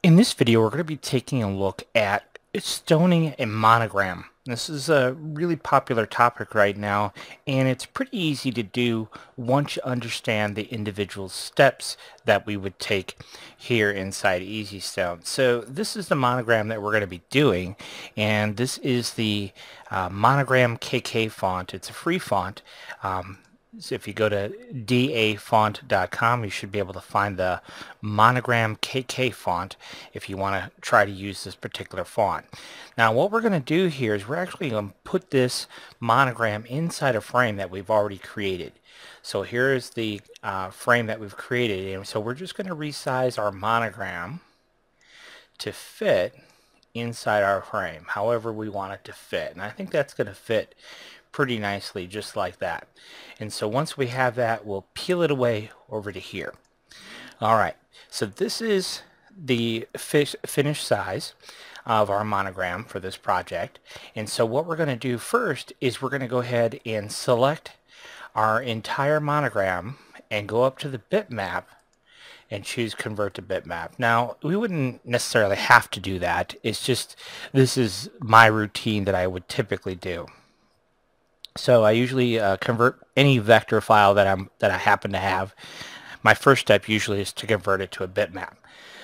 In this video, we're going to be taking a look at stoning a monogram. This is a really popular topic right now, and it's pretty easy to do once you understand the individual steps that we would take here inside EasyStone. So this is the monogram that we're going to be doing, and this is the Monogram KK font. It's a free font. So if you go to dafont.com, you should be able to find the Monogram KK font if you want to try to use this particular font. Now what we're going to do here is we're actually going to put this monogram inside a frame that we've already created. So here is the frame that we've created, and so we're just going to resize our monogram to fit inside our frame however we want it to fit, and I think that's going to fit pretty nicely just like that. And so once we have that, we'll peel it away over to here. Alright, so this is the finished size of our monogram for this project. And so what we're going to do first is we're going to go ahead and select our entire monogram and go up to the bitmap and choose convert to bitmap. Now we wouldn't necessarily have to do that, it's just this is my routine that I would typically do. So I usually convert any vector file that I happen to have. My first step usually is to convert it to a bitmap.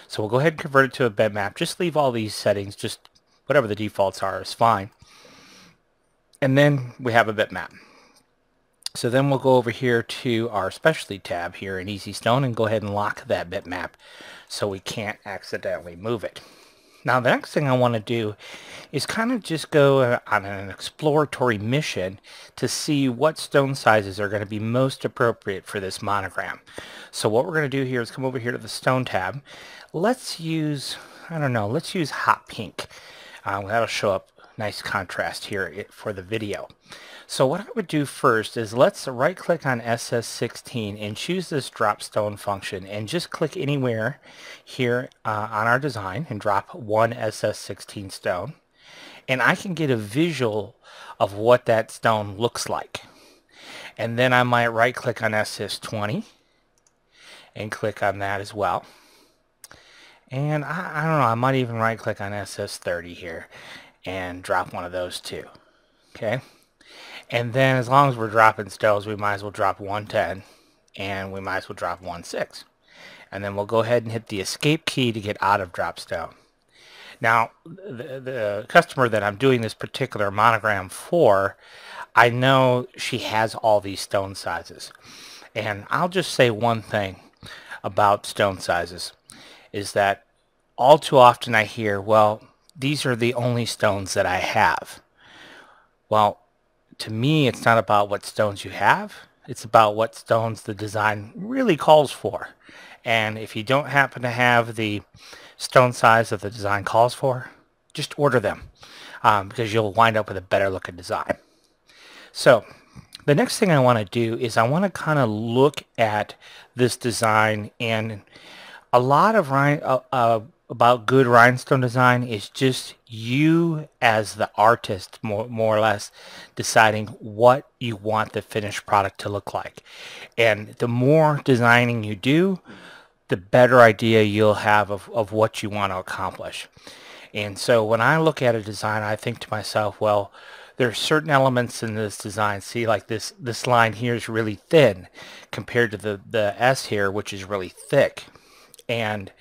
So we'll go ahead and convert it to a bitmap. Just leave all these settings, just whatever the defaults are is fine. And then we have a bitmap. So then we'll go over here to our specialty tab here in EasyStone and go ahead and lock that bitmap so we can't accidentally move it. Now the next thing I want to do is kind of just go on an exploratory mission to see what stone sizes are going to be most appropriate for this monogram. So what we're going to do here is come over here to the stone tab. Let's use, I don't know, let's use hot pink. That'll show up nice contrast here for the video. So what I would do first is let's right click on SS16 and choose this drop stone function and just click anywhere here on our design and drop one SS16 stone, and I can get a visual of what that stone looks like. And then I might right click on SS20 and click on that as well. And I don't know, I might even right click on SS30 here and drop one of those too. Okay. And then as long as we're dropping stones, we might as well drop 110 and we might as well drop 16. And then we'll go ahead and hit the escape key to get out of drop stone. Now the customer that I'm doing this particular monogram for, I know she has all these stone sizes. And I'll just say one thing about stone sizes is that all too often I hear, well, these are the only stones that I have. Well, to me, it's not about what stones you have. It's about what stones the design really calls for. And if you don't happen to have the stone size that the design calls for, just order them because you'll wind up with a better looking design. So the next thing I want to do is I want to kind of look at this design, and a lot of about good rhinestone design is just you as the artist more or less deciding what you want the finished product to look like. And the more designing you do, the better idea you'll have of what you want to accomplish. And so when I look at a design, I think to myself, well, there are certain elements in this design. See, like this line here is really thin compared to the S here, which is really thick. And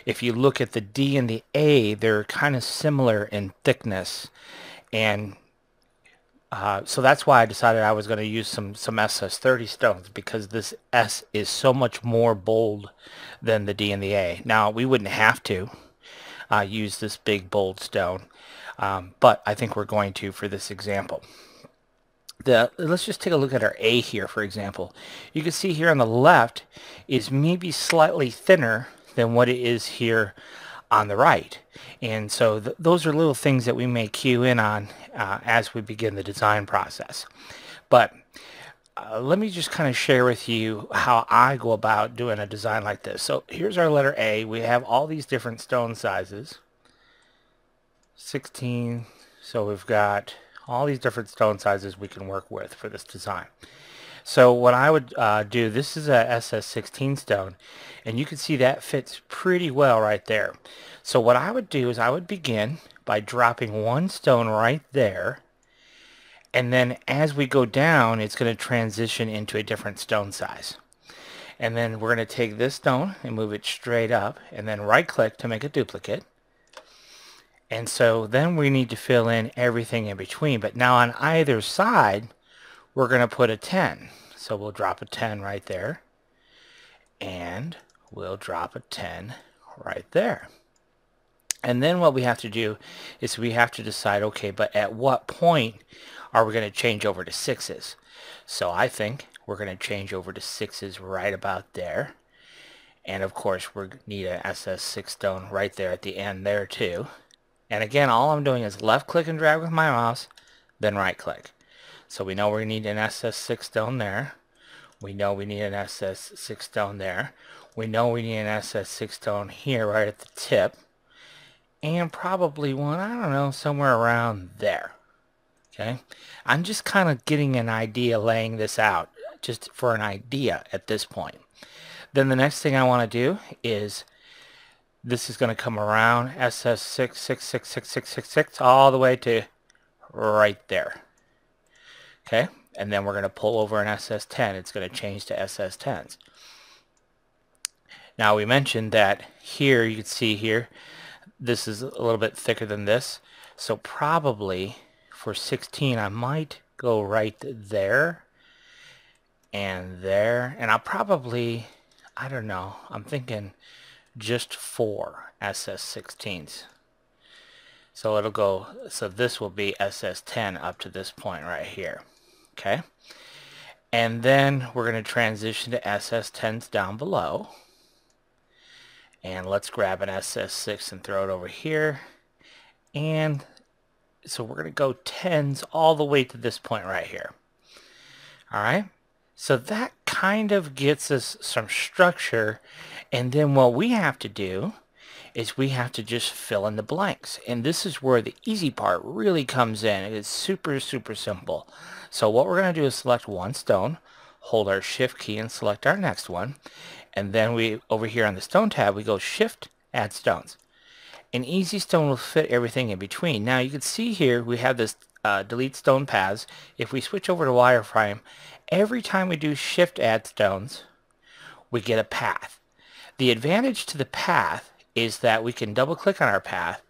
if you look at the D and the A, they're kind of similar in thickness. And so that's why I decided I was going to use some SS30 stones, because this S is so much more bold than the D and the A. Now, we wouldn't have to use this big bold stone, but I think we're going to for this example. Let's just take a look at our A here, for example. You can see here on the left is maybe slightly thinner than what it is here on the right. And so those are little things that we may cue in on as we begin the design process. But let me just kind of share with you how I go about doing a design like this. So here's our letter A. We have all these different stone sizes. 16. So we've got all these different stone sizes we can work with for this design. So what I would do, this is a SS16 stone, and you can see that fits pretty well right there. So what I would do is I would begin by dropping one stone right there, and then as we go down, it's going to transition into a different stone size. And then we're going to take this stone and move it straight up, and then right click to make a duplicate. And so then we need to fill in everything in between, but now on either side we're going to put a 10. So we'll drop a 10 right there, and we'll drop a 10 right there. And then what we have to do is we have to decide, okay, but at what point are we going to change over to 6s? So I think we're going to change over to 6s right about there. And of course we need an SS6 stone right there at the end there too. And again, all I'm doing is left click and drag with my mouse, then right click. So we know we need an SS6 stone there. We know we need an SS6 stone there. We know we need an SS6 stone here right at the tip. And probably one, I don't know, somewhere around there. Okay, I'm just kind of getting an idea, laying this out just for an idea at this point. Then the next thing I want to do is this is going to come around SS6, 6, 6, 6, 6, 6, 6, 6, all the way to right there. Okay, and then we're going to pull over an SS10. It's going to change to SS10s. Now we mentioned that here, you can see here, this is a little bit thicker than this. So probably for 16, I might go right there and there. And I'll probably, I don't know, I'm thinking just 4 SS16s. So it'll go, so this will be SS10 up to this point right here. Okay. And then we're going to transition to SS10s down below. And let's grab an SS6 and throw it over here. And so we're going to go 10s all the way to this point right here. Alright, so that kind of gets us some structure, and then what we have to do is we have to just fill in the blanks. And this is where the easy part really comes in. It's super simple. So what we're going to do is select one stone, hold our shift key and select our next one, and then we, over here on the stone tab, we go shift, add stones. An easy stone will fit everything in between. Now you can see here we have this delete stone paths. If we switch over to wireframe, every time we do shift add stones, we get a path. The advantage to the path is that we can double click on our path,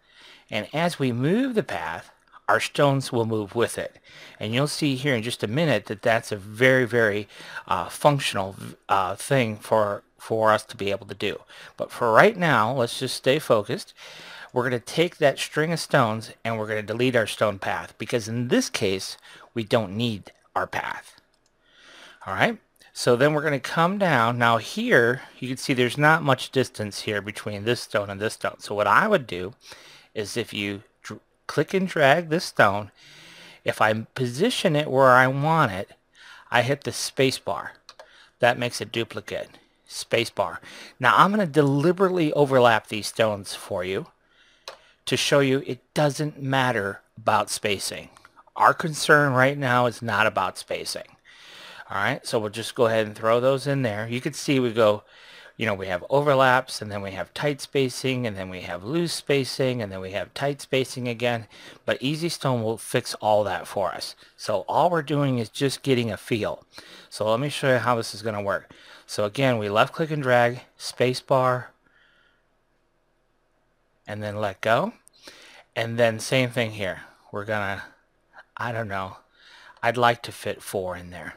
and as we move the path, our stones will move with it. And you'll see here in just a minute that that's a very functional thing for us to be able to do. But for right now, let's just stay focused. We're going to take that string of stones and we're going to delete our stone path, because in this case we don't need our path. Alright, so then we're going to come down. Now here you can see there's not much distance here between this stone and this stone. So what I would do is, if you click and drag this stone, if I position it where I want it, I hit the space bar. That makes a duplicate. Space bar. Now I'm going to deliberately overlap these stones for you to show you it doesn't matter about spacing. Our concern right now is not about spacing. Alright, so we'll just go ahead and throw those in there. You can see we go, you know, we have overlaps, and then we have tight spacing, and then we have loose spacing, and then we have tight spacing again. But Easy Stone will fix all that for us. So all we're doing is just getting a feel. So let me show you how this is going to work. So again, we left click and drag, space bar, and then let go. And then same thing here. We're gonna, I don't know, I'd like to fit 4 in there.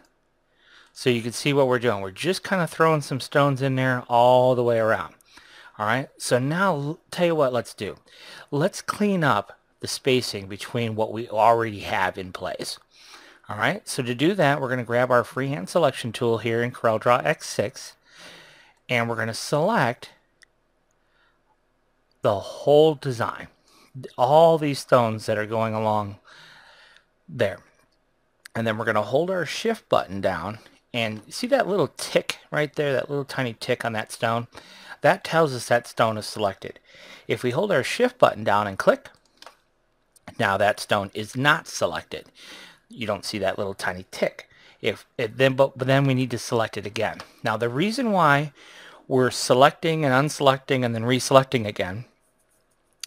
So you can see what we're doing. We're just kind of throwing some stones in there all the way around. Alright, so now tell you what let's do. Let's clean up the spacing between what we already have in place. Alright, so to do that, we're going to grab our freehand selection tool here in CorelDRAW X6, and we're going to select the whole design. All these stones that are going along there. And then we're going to hold our shift button down, and see that little tick right there, that little tiny tick on that stone? That tells us that stone is selected. If we hold our shift button down and click, now that stone is not selected. You don't see that little tiny tick. But then we need to select it again. Now the reason why we're selecting and unselecting and then reselecting again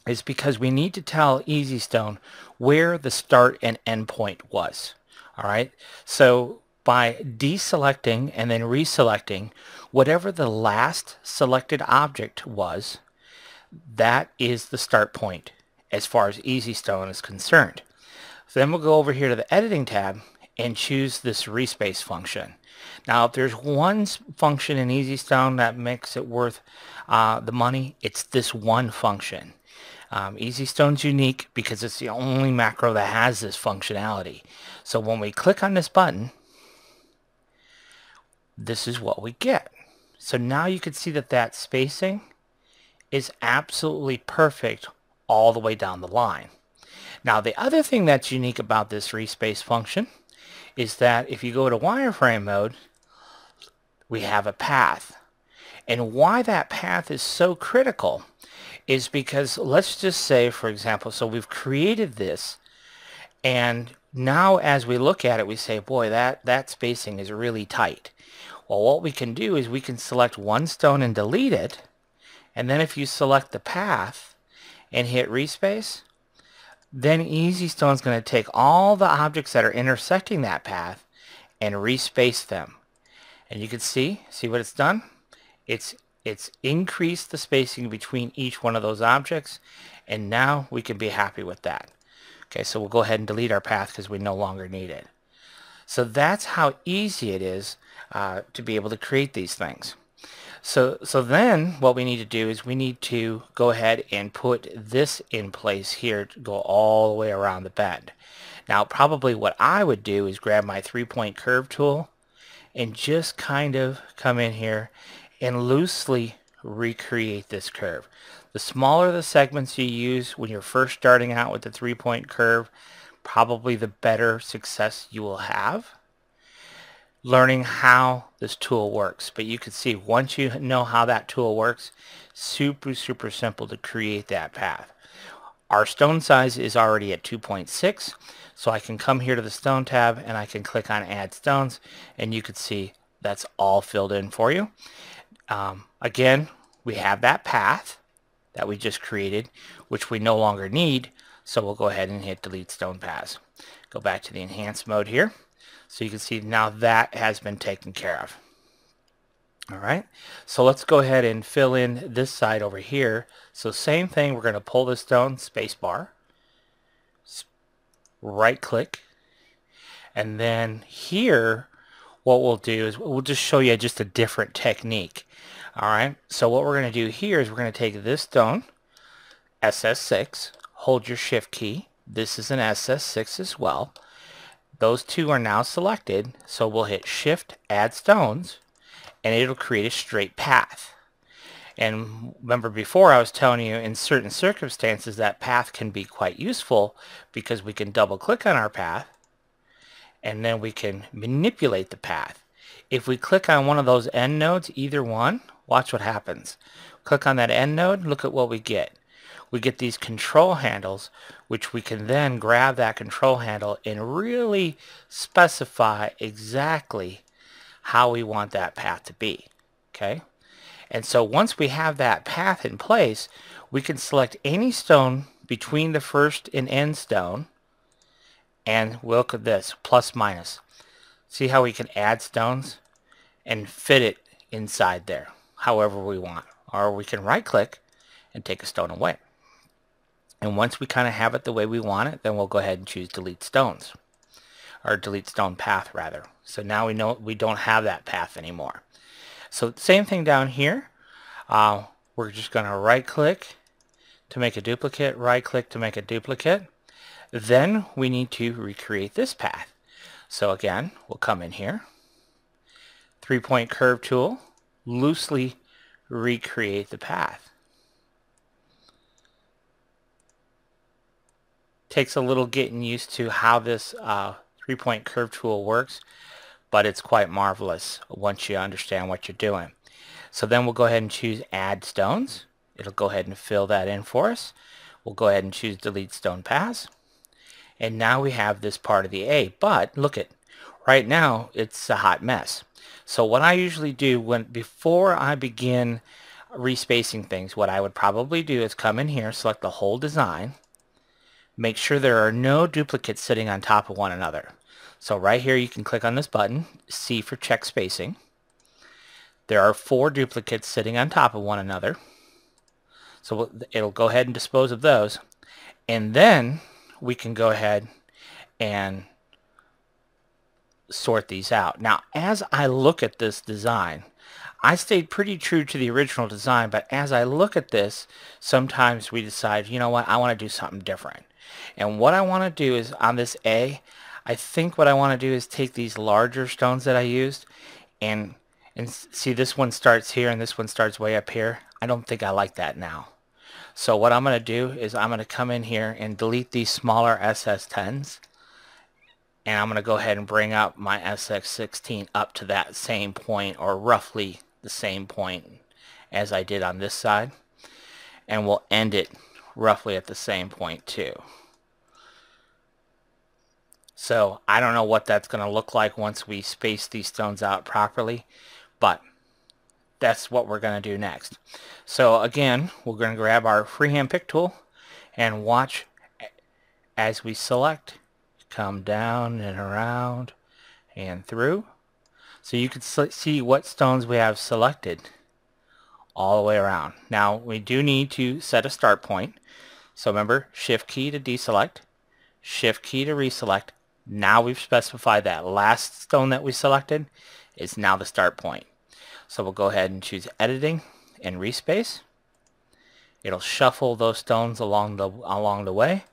is because we need to tell EasyStone where the start and end point was. All right. So by deselecting and then reselecting, whatever the last selected object was, that is the start point as far as EasyStone is concerned. So then we'll go over here to the editing tab and choose this Reese Pace function. Now if there's one function in EasyStone that makes it worth the money, it's this one function. EasyStone's unique because it's the only macro that has this functionality. So when we click on this button, this is what we get. So now you can see that that spacing is absolutely perfect all the way down the line. Now the other thing that's unique about this Reese Pace function is that if you go to wireframe mode, we have a path. And why that path is so critical is because let's just say, for example, so we've created this, and now as we look at it, we say, boy, that spacing is really tight. Well, what we can do is we can select one stone and delete it, and then if you select the path and hit Reese Pace, then EasyStone's going to take all the objects that are intersecting that path and respace them. And you can see what it's done? It's increased the spacing between each one of those objects, and now we can be happy with that. Okay, so we'll go ahead and delete our path because we no longer need it. So that's how easy it is to be able to create these things. So then what we need to do is we need to go ahead and put this in place here to go all the way around the bend. Now probably what I would do is grab my 3-point curve tool and just kind of come in here and loosely recreate this curve. The smaller the segments you use when you're first starting out with the 3-point curve, probably the better success you will have learning how this tool works. But you can see once you know how that tool works, super simple to create that path. Our stone size is already at 2.6, so I can come here to the stone tab and I can click on add stones, and you can see that's all filled in for you. Again, we have that path that we just created, which we no longer need, so we'll go ahead and hit delete stone paths. Go back to the enhanced mode here. So you can see now that has been taken care of. Alright, so let's go ahead and fill in this side over here. So same thing, we're going to pull this stone, spacebar, right click, and then here what we'll do is we'll just show you just a different technique. Alright, so what we're going to do here is we're going to take this stone, SS6, hold your shift key, this is an SS6 as well. Those two are now selected, so we'll hit shift add stones and it'll create a straight path. And remember before I was telling you in certain circumstances that path can be quite useful because we can double click on our path and then we can manipulate the path. If we click on one of those end nodes, either one, watch what happens. Click on that end node, look at what we get. We get these control handles, which we can then grab that control handle and really specify exactly how we want that path to be. Okay? And so once we have that path in place, we can select any stone between the first and end stone, and look at this, plus minus. See how we can add stones and fit it inside there, however we want. Or we can right click and take a stone away. And once we kind of have it the way we want it, then we'll go ahead and choose delete stones, or delete stone path rather. So now we know we don't have that path anymore. So same thing down here. We're just going to right click to make a duplicate, right click to make a duplicate. Then we need to recreate this path. So again, we'll come in here, 3-point curve tool, loosely recreate the path. Takes a little getting used to how this 3-point curve tool works, but it's quite marvelous once you understand what you're doing. So then we'll go ahead and choose add stones. It'll go ahead and fill that in for us. We'll go ahead and choose delete stone paths. And now we have this part of the A. But look at Right now, it's a hot mess. So what I usually do before I begin respacing things, what I would probably do is come in here, select the whole design, make sure there are no duplicates sitting on top of one another. So right here you can click on this button, C for check spacing. There are 4 duplicates sitting on top of one another. So it'll go ahead and dispose of those. And then we can go ahead and sort these out. Now, as I look at this design, I stayed pretty true to the original design, but as I look at this, sometimes we decide, you know what, I want to do something different. And what I want to do is on this A, I think what I want to do is take these larger stones that I used and see, this one starts here and this one starts way up here. I don't think I like that now. So what I'm going to do is I'm going to come in here and delete these smaller SS10s. And I'm going to go ahead and bring up my SX16 up to that same point, or roughly the same point as I did on this side. And we'll end it roughly at the same point too. So I don't know what that's going to look like once we space these stones out properly, but that's what we're going to do next. So again, we're going to grab our freehand pick tool and watch as we select, come down and around and through. So you can see what stones we have selected all the way around. Now we do need to set a start point. So remember, shift key to deselect, shift key to reselect. Now we've specified that last stone that we selected is now the start point. So we'll go ahead and choose editing and respace. It'll shuffle those stones along the way,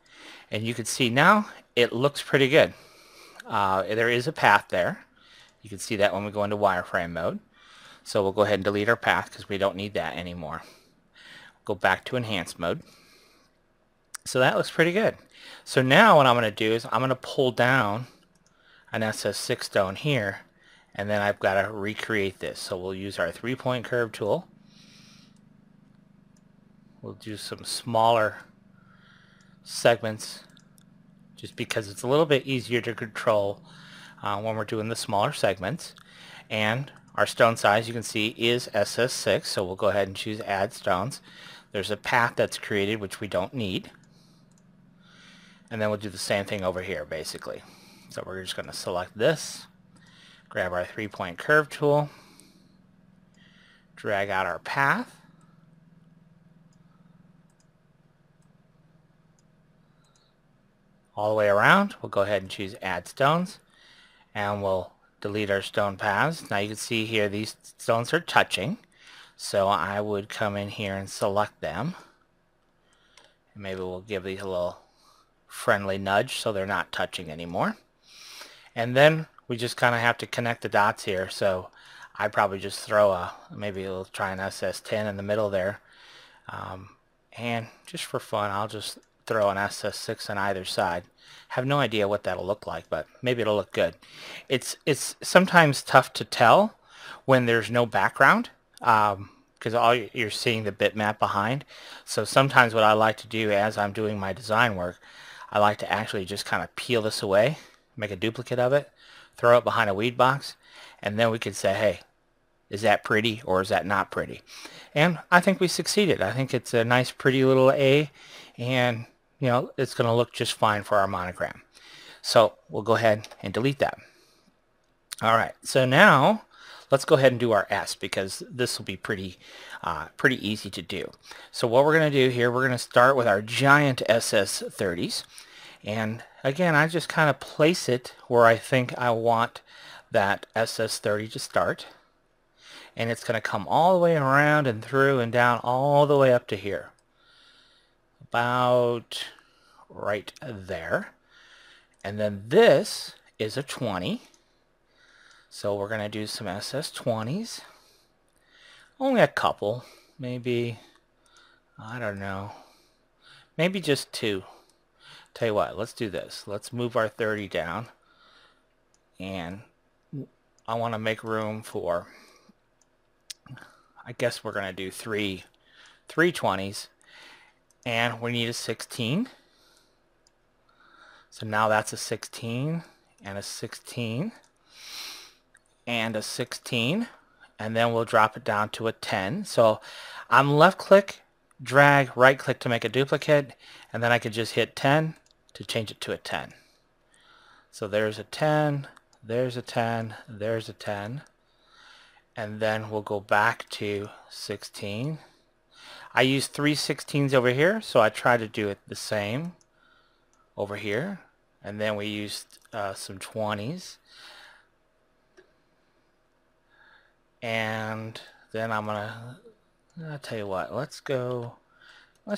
and you can see now it looks pretty good. There is a path there. You can see that when we go into wireframe mode. So we'll go ahead and delete our path because we don't need that anymore. Go back to enhance mode. So that looks pretty good. So now what I'm going to do is I'm going to pull down an SS6 stone here, and then I've got to recreate this. So we'll use our 3-point curve tool. We'll do some smaller segments just because it's a little bit easier to control when we're doing the smaller segments. And our stone size, you can see, is SS6, so we'll go ahead and choose add stones. There's a path that's created which we don't need, and then we'll do the same thing over here basically. So we're just going to select this, grab our 3-point curve tool, drag out our path, all the way around. We'll go ahead and choose add stones, and we'll delete our stone paths. Now you can see here these stones are touching, so I would come in here and select them, and maybe we'll give these a little friendly nudge so they're not touching anymore. And then we just kind of have to connect the dots here, so I probably just throw maybe we'll try an SS10 in the middle there, and just for fun I'll just throw an SS6 on either side. Have no idea what that'll look like, but maybe it'll look good. It's sometimes tough to tell when there's no background, because all you're seeing the bitmap behind. So sometimes what I like to do as I'm doing my design work, I like to actually just kind of peel this away, make a duplicate of it, throw it behind a weed box, and then we could say, hey, is that pretty or is that not pretty? And I think we succeeded. I think it's a nice pretty little A, and you know, it's going to look just fine for our monogram. So we'll go ahead and delete that. Alright, so now let's go ahead and do our S, because this will be pretty easy to do. So what we're going to do here, we're going to start with our giant SS30s, and again I just kind of place it where I think I want that SS30 to start, and it's going to come all the way around and through and down all the way up to here, about right there. And then this is a 20, so we're going to do some SS20s, only a couple, maybe, I don't know, maybe just 2. Tell you what, let's do this. Let's move our 30 down, and I want to make room for, I guess we're going to do 3 20s, and we need a 16. So now that's a 16 and a 16. and a 16, and then we'll drop it down to a 10. So I'm left click, drag, right click to make a duplicate, and then I could just hit 10 to change it to a 10. So there's a 10, there's a 10, there's a 10, and then we'll go back to 16. I use 3 16s over here, so I try to do it the same over here, and then we used some 20s, and then I'll tell you what, let's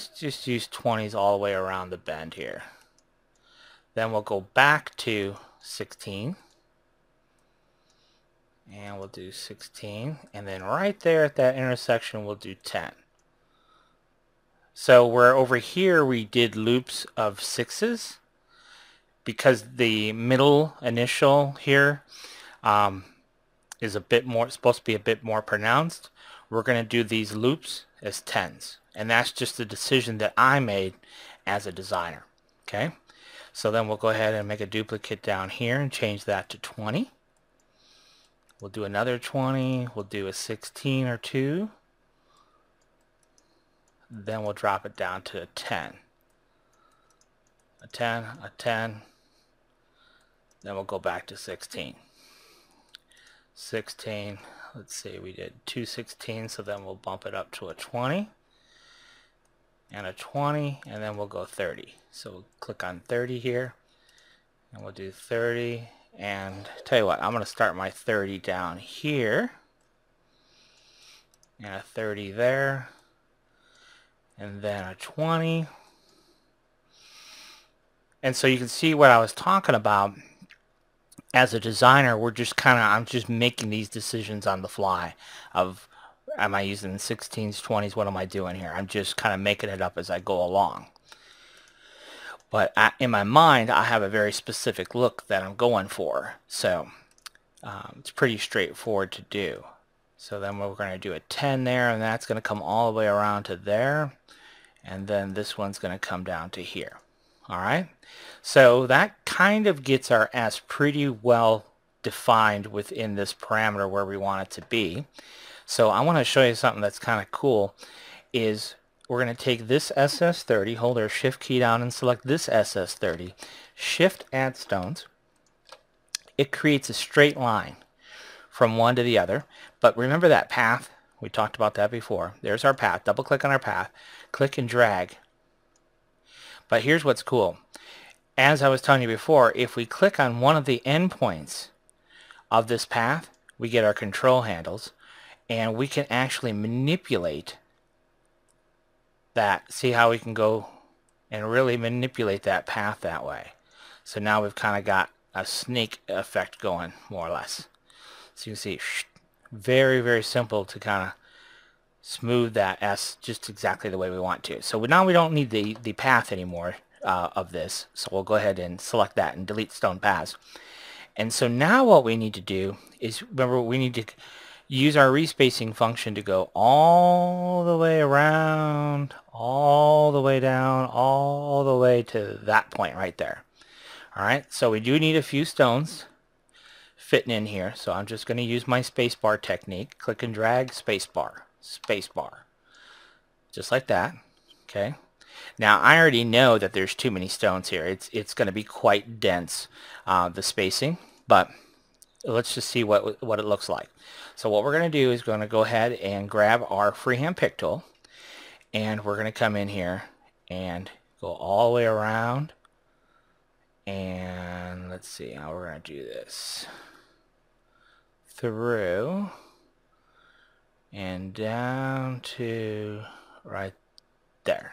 just use 20s all the way around the bend here. Then we'll go back to 16, and we'll do 16, and then right there at that intersection we'll do 10. So where over here we did loops of 6s, because the middle initial here is a bit more, supposed to be a bit more pronounced, we're going to do these loops as 10s, and that's just a decision that I made as a designer. Okay, so then we'll go ahead and make a duplicate down here and change that to 20. We'll do another 20, we'll do a 16 or 2, then we'll drop it down to a 10. A 10, a 10, then we'll go back to 16. 16, let's see, we did 2 16s, so then we'll bump it up to a 20, and a 20, and then we'll go 30. So we'll click on 30 here, and we'll do 30, and tell you what, I'm going to start my 30 down here, and a 30 there, and then a 20. And so you can see what I was talking about. As a designer, I'm just making these decisions on the fly of, am I using 16s, 20s, what am I doing here? I'm just kind of making it up as I go along. But in my mind, I have a very specific look that I'm going for. So it's pretty straightforward to do. So then we're going to do a 10 there, and that's going to come all the way around to there. And then this one's going to come down to here. Alright, so that kind of gets our S pretty well defined within this parameter where we want it to be. So I want to show you something that's kind of cool. Is we're going to take this SS30, hold our shift key down and select this SS30, shift add stones. It creates a straight line from one to the other, but remember that path, we talked about that before. There's our path, double click on our path, click and drag. But here's what's cool. As I was telling you before, if we click on one of the endpoints of this path, we get our control handles, and we can actually manipulate that. See how we can go and really manipulate that path that way. So now we've kind of got a snake effect going, more or less. So you can see, very, very simple to kind of smooth that S just exactly the way we want to. So now we don't need the path anymore of this. So we'll go ahead and select that and delete stone paths. And so now what we need to do is, remember, we need to use our respacing function to go all the way around, all the way down, all the way to that point right there. Alright, so we do need a few stones fitting in here. So I'm just going to use my spacebar technique. Click and drag, spacebar. Spacebar, just like that. Okay, now I already know that there's too many stones here. It's going to be quite dense, the spacing, but let's just see what it looks like. So what we're going to do is going to go ahead and grab our freehand pick tool, and we're going to come in here and go all the way around, and let's see how we're going to do this. Through and down to right there.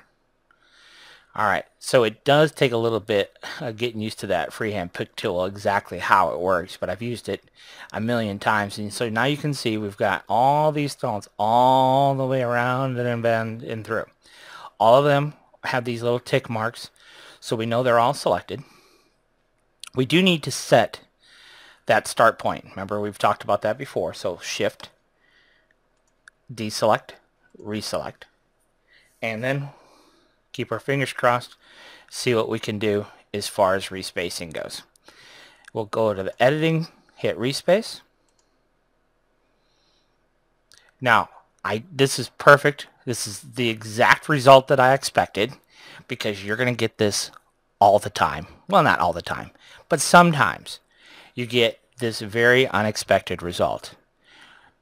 Alright, so it does take a little bit getting used to that freehand pick tool, exactly how it works, but I've used it a million times, and so now you can see we've got all these stones all the way around and bend and through. All of them have these little tick marks, so we know they're all selected. We do need to set that start point. Remember, we've talked about that before, so shift, deselect, reselect, and then keep our fingers crossed, see what we can do as far as respacing goes. We'll go to the editing, hit respace, Now, this is perfect. This is the exact result that I expected, because you're going to get this all the time. Well, not all the time, but sometimes you get this very unexpected result.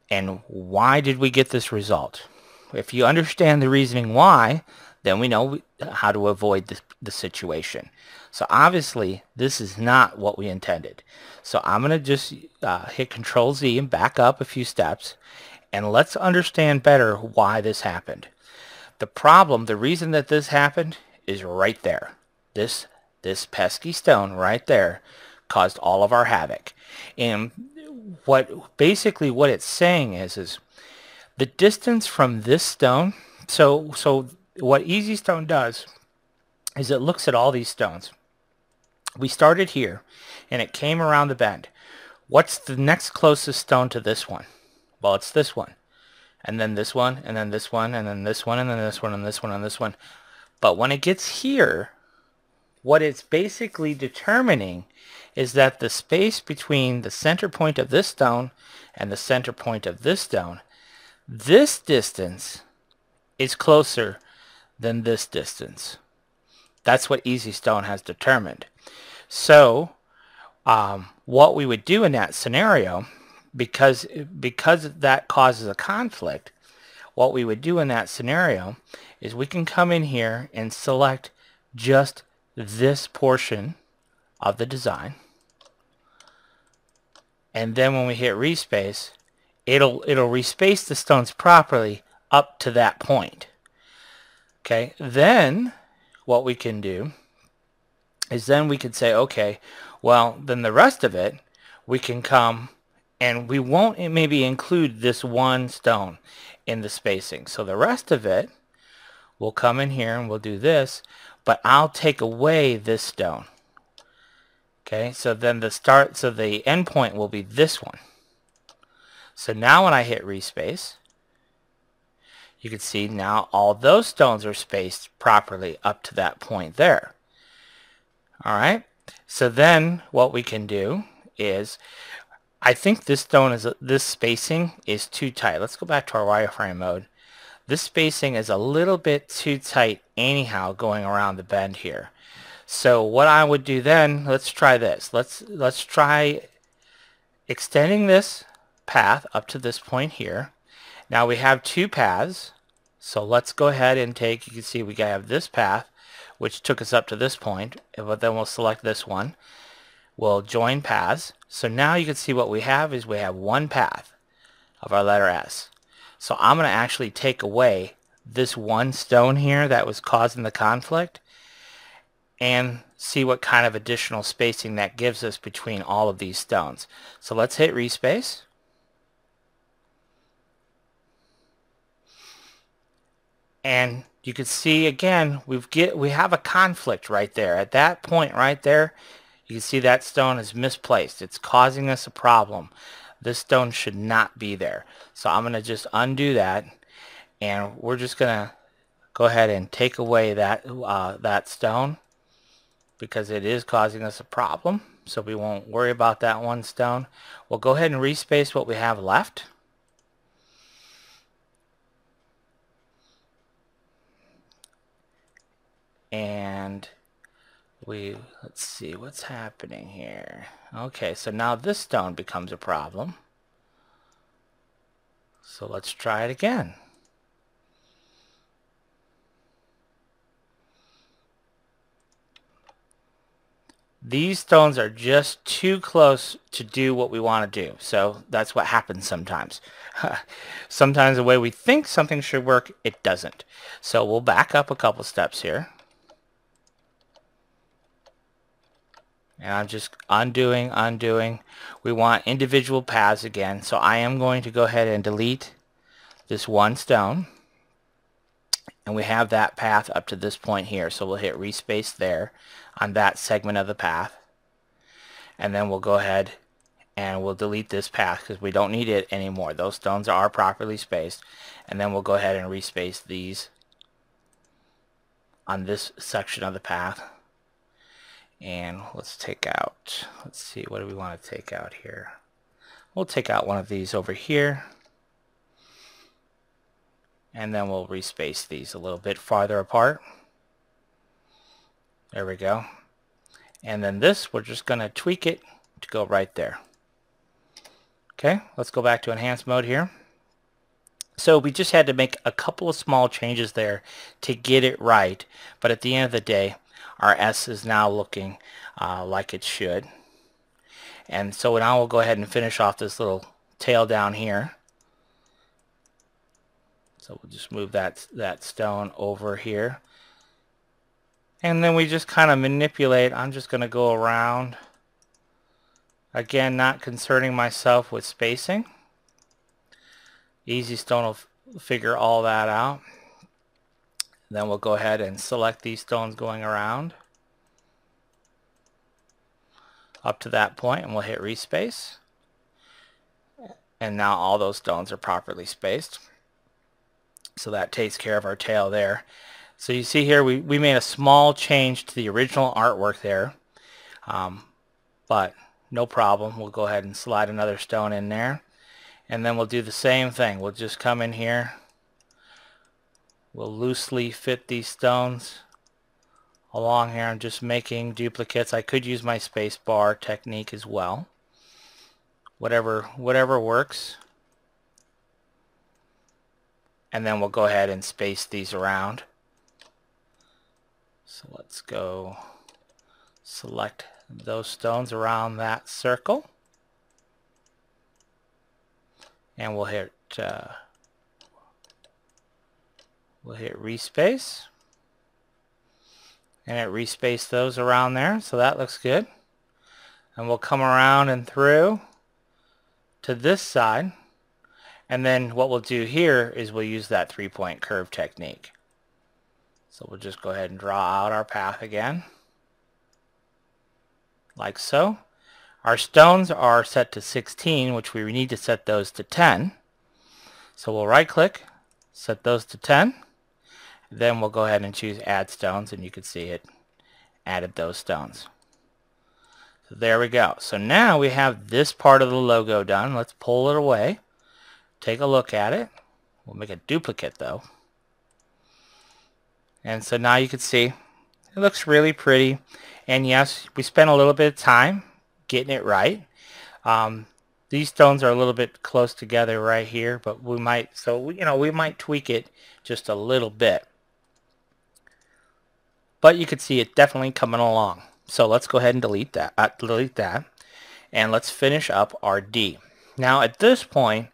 And why did we get this result? If you understand the reasoning why, then we know how to avoid the situation. So obviously, this is not what we intended. So I'm going to just hit Control Z and back up a few steps, and let's understand better why this happened. The problem, the reason that this happened is right there. This pesky stone right there caused all of our havoc. And basically what it's saying is the distance from this stone. So what Easy Stone does is it looks at all these stones. We started here and it came around the bend. What's the next closest stone to this one? Well, it's this one. And then this one, and then this one, and then this one, and then this one, and this one, and this one. But when it gets here, what it's basically determining is that the space between the center point of this stone and the center point of this stone, this distance is closer than this distance. That's what Easy Stone has determined. So what we would do in that scenario, because that causes a conflict, what we would do in that scenario is we can come in here and select just this portion of the design. And then when we hit respace, it'll respace the stones properly up to that point. Okay, then what we can do is then we could say, okay, well, then the rest of it, we can come and we won't maybe include this one stone in the spacing. So the rest of it, we'll come in here and we'll do this, but I'll take away this stone. Okay, so then the end point will be this one. So now when I hit respace, you can see now all those stones are spaced properly up to that point there. Alright, so then what we can do is, I think this spacing is too tight. Let's go back to our wireframe mode. This spacing is a little bit too tight anyhow going around the bend here. So what I would do then, let's try this. Let's try extending this path up to this point here. Now we have two paths. So let's go ahead and you can see we have this path, which took us up to this point, but then we'll select this one. We'll join paths. So now you can see what we have is we have one path of our letter S. So I'm going to actually take away this one stone here that was causing the conflict and see what kind of additional spacing that gives us between all of these stones. So let's hit respace. And you can see again we have a conflict right there. At that point right there, you can see that stone is misplaced. It's causing us a problem. This stone should not be there. So I'm going to just undo that, and we're just going to go ahead and take away that stone because it is causing us a problem. So we won't worry about that one stone. We'll go ahead and respace what we have left. And let's see what's happening here. Okay, so now this stone becomes a problem. So let's try it again. These stones are just too close to do what we want to do. So that's what happens sometimes. Sometimes the way we think something should work, it doesn't. So we'll back up a couple steps here. And I'm just undoing. We want individual paths again. So I am going to go ahead and delete this one stone. And we have that path up to this point here. So we'll hit respace there on that segment of the path. And then we'll go ahead and we'll delete this path because we don't need it anymore. Those stones are properly spaced. And then we'll go ahead and respace these on this section of the path. And let's see, what do we want to take out here? We'll take out one of these over here. And then we'll respace these a little bit farther apart. There we go. And then this, we're just going to tweak it to go right there. Okay, let's go back to enhanced mode here. So we just had to make a couple of small changes there to get it right. But at the end of the day, our S is now looking like it should. And so now we'll go ahead and finish off this little tail down here. So we'll just move that stone over here. And then we just kind of manipulate. I'm just going to go around. Again, not concerning myself with spacing. Easy Stone will figure all that out. Then we'll go ahead and select these stones going around up to that point, and we'll hit respace. And now all those stones are properly spaced. So that takes care of our tail there. So you see here we made a small change to the original artwork there. But no problem. We'll go ahead and slide another stone in there. And then we'll do the same thing. We'll just come in here. We'll loosely fit these stones along here. I'm just making duplicates. I could use my Spacebar technique as well. Whatever works. And then we'll go ahead and space these around. So let's go select those stones around that circle. And we'll hit respace. And it respaced those around there, so that looks good. And we'll come around and through to this side. And then what we'll do here is we'll use that 3-point curve technique. So we'll just go ahead and draw out our path again. Like so. Our stones are set to 16, which we need to set those to 10. So we'll right click, set those to 10. Then we'll go ahead and choose add stones, and you can see it added those stones. So there we go. So now we have this part of the logo done. Let's pull it away. Take a look at it. We'll make a duplicate though. And so now you can see it looks really pretty. And yes, we spent a little bit of time getting it right. These stones are a little bit close together right here, but we might tweak it just a little bit. But you can see it definitely coming along. So let's go ahead and delete that. And let's finish up our D. Now at this point,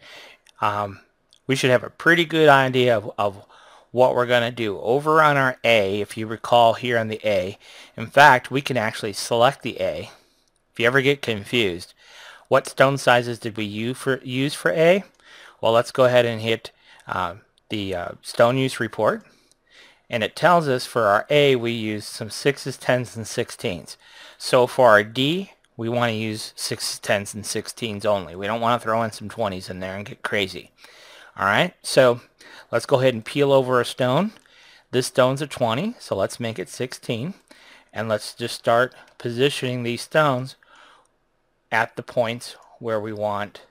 we should have a pretty good idea of what we're going to do. Over on our A, if you recall here on the A, in fact, we can actually select the A. If you ever get confused, what stone sizes did we use for A? Well, let's go ahead and hit the stone use report. And it tells us for our A, we use some 6s, 10s, and 16s. So for our D, we want to use 6s, 10s, and 16s only. We don't want to throw in some 20s in there and get crazy. Alright, so let's go ahead and peel over a stone. This stone's a 20, so let's make it 16. And let's just start positioning these stones at the points where we want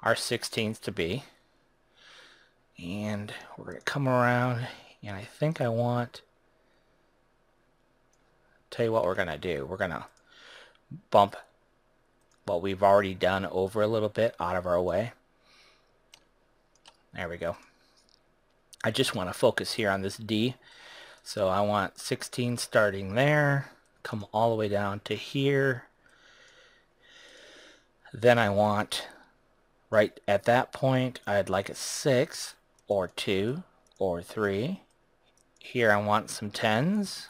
our 16s to be. And we're going to come around, and I think I want, tell you what we're going to do. We're going to bump what we've already done over a little bit out of our way. There we go. I just want to focus here on this D. So I want 16 starting there, come all the way down to here. Then I want, right at that point, I'd like a 6 or 2 or 3. Here I want some 10s.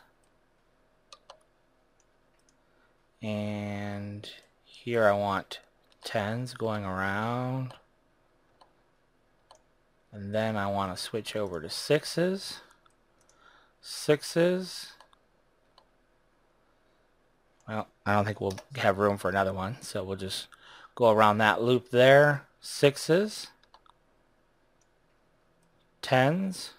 And here I want 10s going around. And then I want to switch over to 6s. 6s. Well, I don't think we'll have room for another one, so we'll just go around that loop there. 6s. 10s.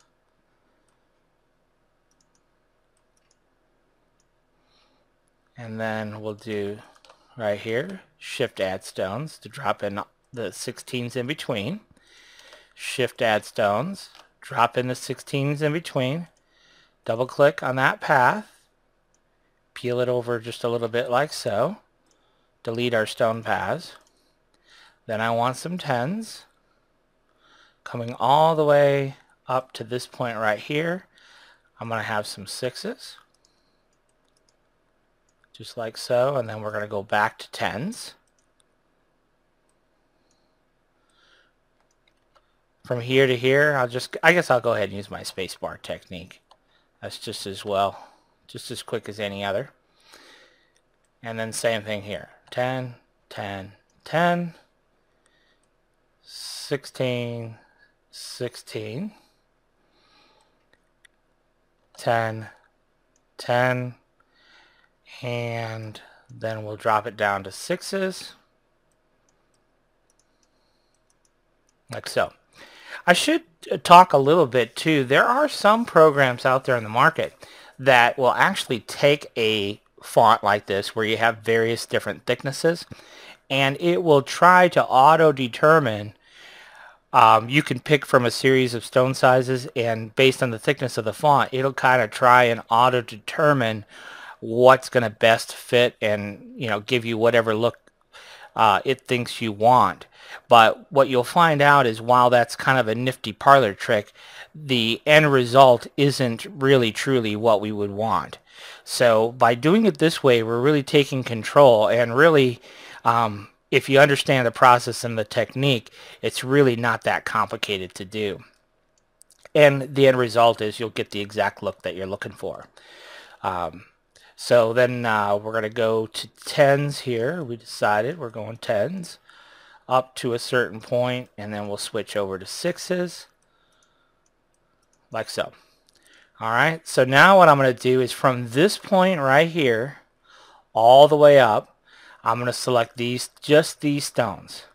And then we'll do right here, shift add stones to drop in the 16s in between. Shift add stones, drop in the 16s in between, double click on that path, peel it over just a little bit like so, delete our stone paths. Then I want some 10s coming all the way up to this point right here. I'm going to have some 6s just like so, and then we're going to go back to 10s. From here to here, I guess I'll go ahead and use my spacebar technique. That's just as well, just as quick as any other. And then same thing here. 10, 10, 10, 16, 16, 10, 10, and then we'll drop it down to 6s, like so. I should talk a little bit too. There are some programs out there in the market that will actually take a font like this where you have various different thicknesses, and it will try to auto-determine. You can pick from a series of stone sizes, and based on the thickness of the font, it'll kind of try and auto-determine what's going to best fit and, you know, give you whatever look it thinks you want. But what you'll find out is, while that's kind of a nifty parlor trick, the end result isn't really truly what we would want. So by doing it this way, we're really taking control, and really if you understand the process and the technique, it's really not that complicated to do. And the end result is you'll get the exact look that you're looking for. So then we're going to go to 10s here. We decided we're going 10s up to a certain point, and then we'll switch over to 6s, like so. Alright, so now what I'm going to do is, from this point right here all the way up, I'm going to select just these stones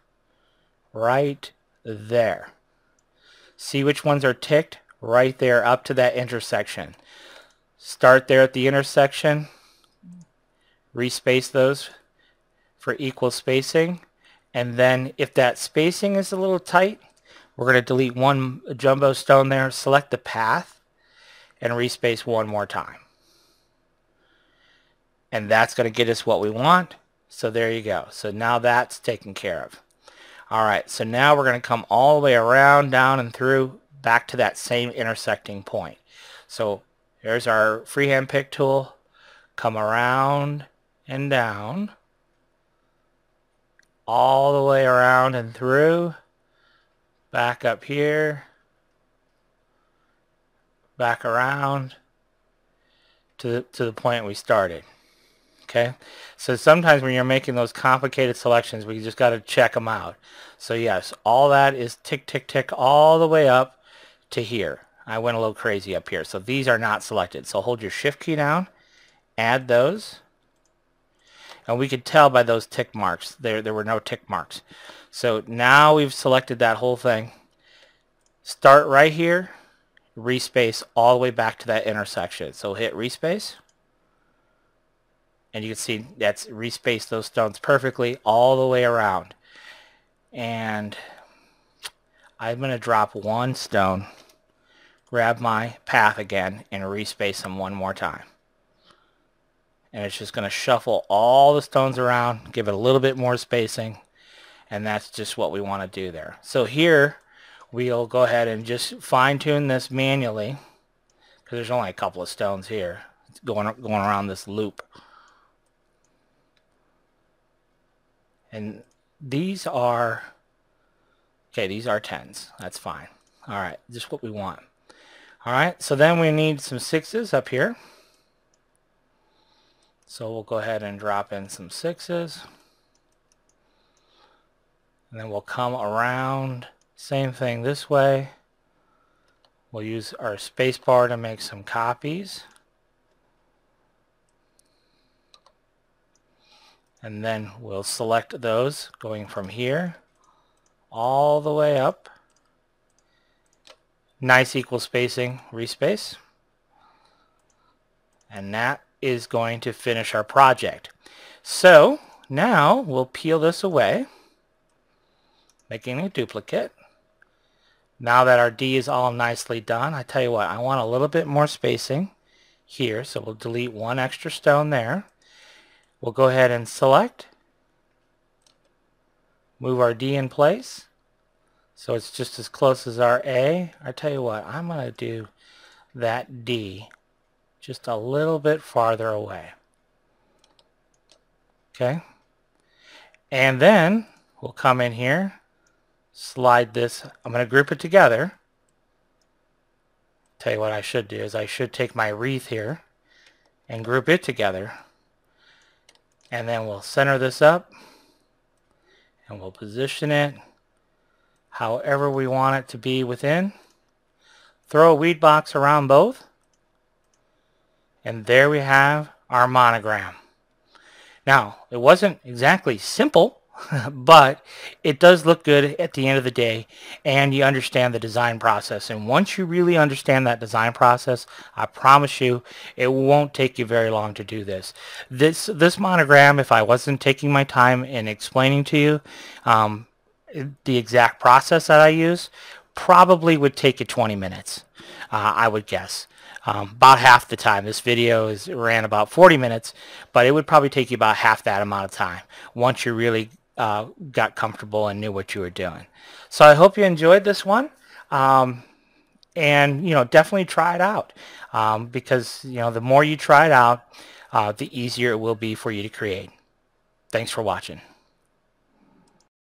right there. See which ones are ticked? Right there up to that intersection. Start there at the intersection, respace those for equal spacing, and then if that spacing is a little tight, we're going to delete one jumbo stone there, select the path, and respace one more time. And that's going to get us what we want. So there you go. So now that's taken care of. Alright, so now we're going to come all the way around, down and through, back to that same intersecting point. So there's our freehand pick tool. Come around and down, all the way around and through, back up here, back around to the point we started. Okay, so sometimes when you're making those complicated selections, we just got to check them out. So yes, all that is tick, tick, tick all the way up to here. I went a little crazy up here. So these are not selected. So hold your shift key down, add those, and we could tell by those tick marks. There were no tick marks. So now we've selected that whole thing. Start right here, respace all the way back to that intersection. So hit respace, and you can see that's respaced those stones perfectly all the way around. And I'm going to drop one stone, grab my path again, and respace them one more time. And it's just going to shuffle all the stones around, give it a little bit more spacing, and that's just what we want to do there. So here we'll go ahead and just fine-tune this manually, because there's only a couple of stones here going around this loop. And these are, okay, these are 10s. That's fine. All right, just what we want. All right, so then we need some 6s up here. So we'll go ahead and drop in some 6s. And then we'll come around, same thing this way. We'll use our space bar to make some copies. And then we'll select those going from here all the way up. Nice equal spacing, respace. And that is going to finish our project. So now we'll peel this away, making a duplicate. Now that our D is all nicely done, I tell you what, I want a little bit more spacing here, so we'll delete one extra stone there. We'll go ahead and select, move our D in place, so it's just as close as our A. I tell you what, I'm going to do that D just a little bit farther away. Okay, and then we'll come in here, slide this, I'm going to group it together. Tell you what I should do is I should take my wreath here and group it together, and then we'll center this up and we'll position it however we want it to be within. Throw a weed box around both, and there we have our monogram. Now, it wasn't exactly simple, but it does look good at the end of the day, and you understand the design process. And once you really understand that design process, I promise you it won't take you very long to do this. This monogram, if I wasn't taking my time in explaining to you the exact process that I use, probably would take you 20 minutes, I would guess. About half the time. This video ran about 40 minutes, but it would probably take you about half that amount of time once you really got comfortable and knew what you were doing. So I hope you enjoyed this one, and definitely try it out, because the more you try it out, the easier it will be for you to create. Thanks for watching.